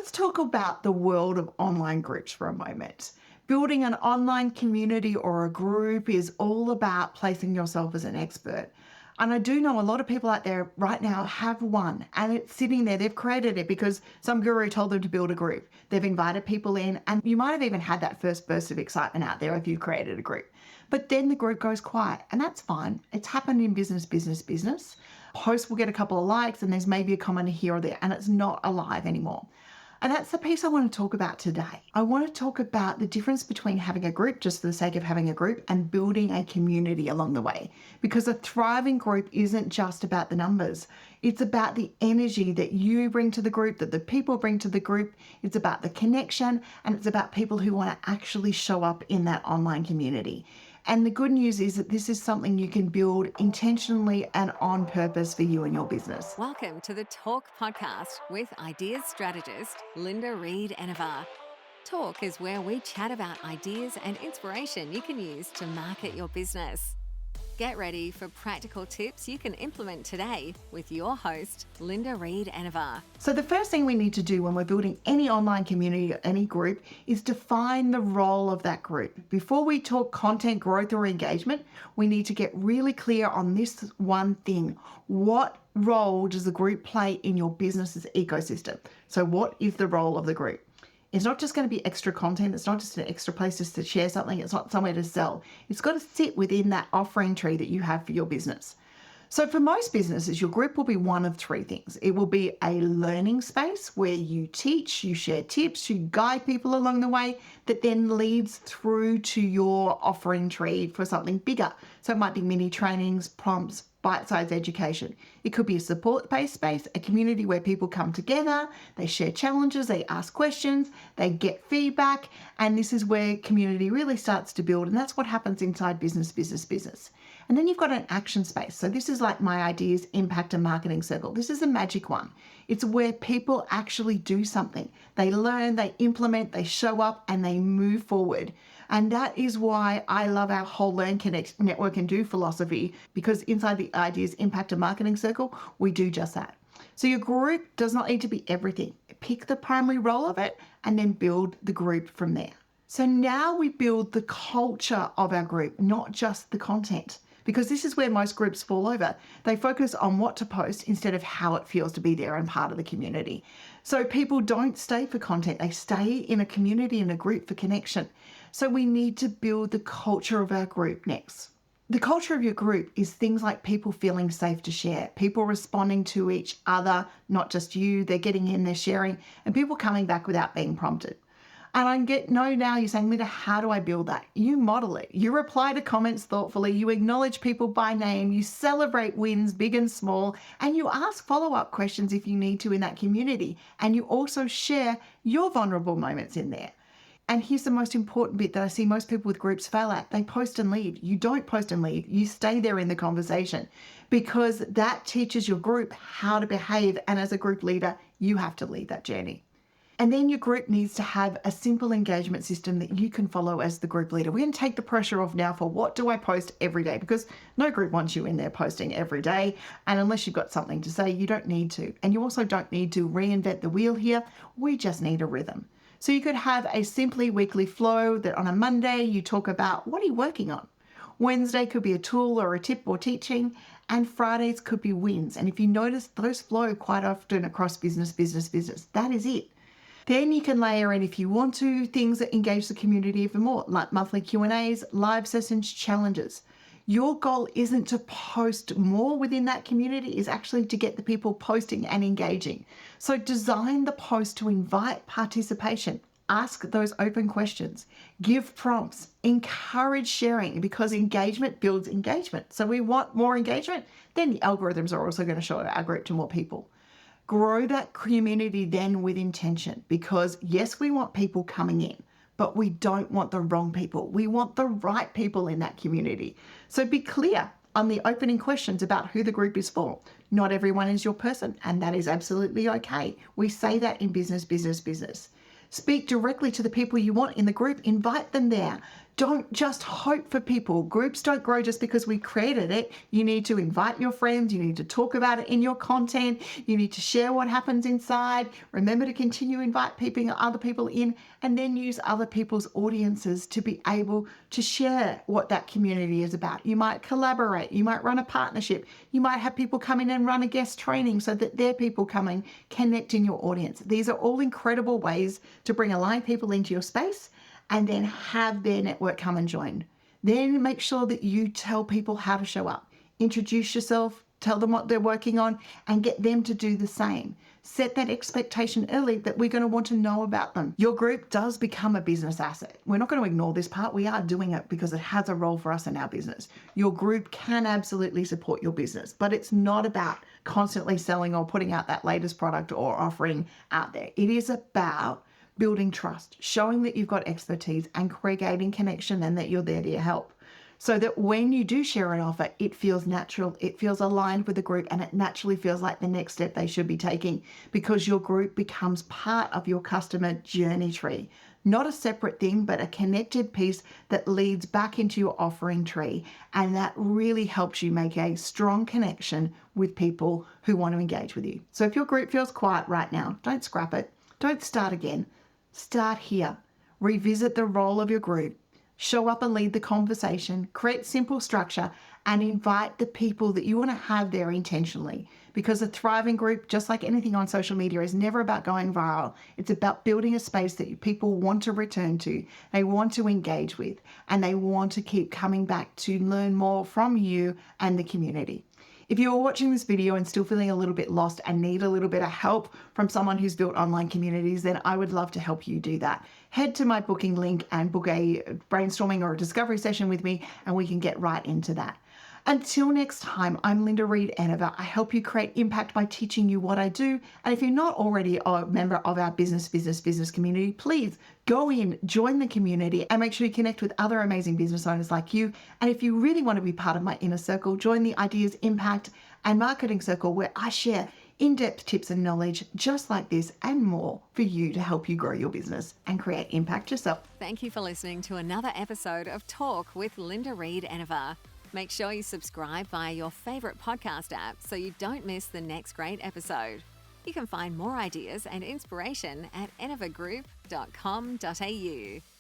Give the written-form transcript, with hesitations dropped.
let's talk about the world of online groups for a moment. Building an online community or a group is all about placing yourself as an expert. And I do know a lot of people out there right now have one, and it's sitting there. They've created it because some guru told them to build a group. They've invited people in, and you might have even had that first burst of excitement out there if you created a group. But then the group goes quiet, and that's fine. It's happened in business. Posts will get a couple of likes, and there's maybe a comment here or there, and it's not alive anymore. And that's the piece I want to talk about today. I want to talk about the difference between having a group just for the sake of having a group and building a community along the way. Because a thriving group isn't just about the numbers. It's about the energy that you bring to the group, that the people bring to the group. It's about the connection, and it's about people who want to actually show up in that online community. And the good news is that this is something you can build intentionally and on purpose for you and your business. Welcome to the Talk Podcast with ideas strategist Linda Reed-Enever. Talk is where we chat about ideas and inspiration you can use to market your business. Get ready for practical tips you can implement today with your host, Linda Reed-Enever. So the first thing we need to do when we're building any online community or any group is define the role of that group. Before we talk content growth or engagement, we need to get really clear on this one thing. What role does the group play in your business's ecosystem? So what is the role of the group? It's not just going to be extra content. It's not just an extra place just to share something. It's not somewhere to sell. It's got to sit within that offering tree that you have for your business. So for most businesses, your group will be one of three things. It will be a learning space where you teach, you share tips, you guide people along the way that then leads through to your offering tree for something bigger. So it might be mini trainings, prompts, bite-sized education. It could be a support-based space, a community where people come together, they share challenges, they ask questions, they get feedback, and this is where community really starts to build, and that's what happens inside business. And then you've got an action space. So this is like my ideas, impact and marketing circle. This is a magic one. It's where people actually do something. They learn, they implement, they show up, and they move forward. And that is why I love our whole Learn, Connect, Network and Do philosophy, because inside the ideas, impact and marketing circle, we do just that. So your group does not need to be everything. Pick the primary role of it and then build the group from there. So now we build the culture of our group, not just the content. Because this is where most groups fall over. They focus on what to post instead of how it feels to be there and part of the community. So people don't stay for content. They stay in a community and a group for connection. So we need to build the culture of our group next. The culture of your group is things like people feeling safe to share, people responding to each other, not just you. They're getting in, they're sharing, and people coming back without being prompted. And now you're saying, Linda, how do I build that? You model it. You reply to comments thoughtfully. You acknowledge people by name. You celebrate wins, big and small. And you ask follow-up questions if you need to in that community. And you also share your vulnerable moments in there. And here's the most important bit that I see most people with groups fail at. They post and leave. You don't post and leave. You stay there in the conversation because that teaches your group how to behave. And as a group leader, you have to lead that journey. And then your group needs to have a simple engagement system that you can follow as the group leader. We're going to take the pressure off now for what do I post every day, because no group wants you in there posting every day. And unless you've got something to say, you don't need to. And you also don't need to reinvent the wheel here. We just need a rhythm. So you could have a simply weekly flow that on a Monday you talk about what are you working on. Wednesday could be a tool or a tip or teaching, and Fridays could be wins. And if you notice, those flow quite often across business. That is it. Then you can layer in, if you want to, things that engage the community even more, like monthly Q&As, live sessions, challenges. Your goal isn't to post more within that community, is actually to get the people posting and engaging. So design the post to invite participation. Ask those open questions, give prompts, encourage sharing, because engagement builds engagement. So we want more engagement, then the algorithms are also going to show our group to more people. Grow that community then with intention, because yes, we want people coming in, but we don't want the wrong people. We want the right people in that community. So be clear on the opening questions about who the group is for. Not everyone is your person, and that is absolutely okay. We say that in business. Speak directly to the people you want in the group. Invite them there. Don't just hope for people. Groups don't grow just because we created it. You need to invite your friends. You need to talk about it in your content. You need to share what happens inside. Remember to continue invite people, other people in, and then use other people's audiences to be able to share what that community is about. You might collaborate. You might run a partnership. You might have people come in and run a guest training so that their people come and connect in your audience. These are all incredible ways to bring aligned people into your space and then have their network come and join. Then make sure that you tell people how to show up. Introduce yourself, tell them what they're working on, and get them to do the same. Set that expectation early that we're going to want to know about them. Your group does become a business asset. We're not going to ignore this part. We are doing it because it has a role for us in our business. Your group can absolutely support your business, but it's not about constantly selling or putting out that latest product or offering out there. It is about building trust, showing that you've got expertise and creating connection and that you're there to help. So that when you do share an offer, it feels natural, it feels aligned with the group, and it naturally feels like the next step they should be taking because your group becomes part of your customer journey tree. Not a separate thing, but a connected piece that leads back into your offering tree. And that really helps you make a strong connection with people who want to engage with you. So if your group feels quiet right now, don't scrap it. Don't start again. Start here. Revisit the role of your group. Show up and lead the conversation. Create simple structure and invite the people that you want to have there intentionally. Because a thriving group, just like anything on social media, is never about going viral. It's about building a space that people want to return to, they want to engage with, and they want to keep coming back to learn more from you and the community. If you're watching this video and still feeling a little bit lost and need a little bit of help from someone who's built online communities, then I would love to help you do that. Head to my booking link and book a brainstorming or a discovery session with me, and we can get right into that. Until next time, I'm Linda Reed-Enever. I help you create impact by teaching you what I do. And if you're not already a member of our business community, please go in, join the community, and make sure you connect with other amazing business owners like you. And if you really want to be part of my inner circle, join the Ideas, Impact, and Marketing Circle, where I share in-depth tips and knowledge just like this and more for you to help you grow your business and create impact yourself. Thank you for listening to another episode of Talk with Linda Reed-Enever. Make sure you subscribe via your favourite podcast app so you don't miss the next great episode. You can find more ideas and inspiration at enevergroup.com.au.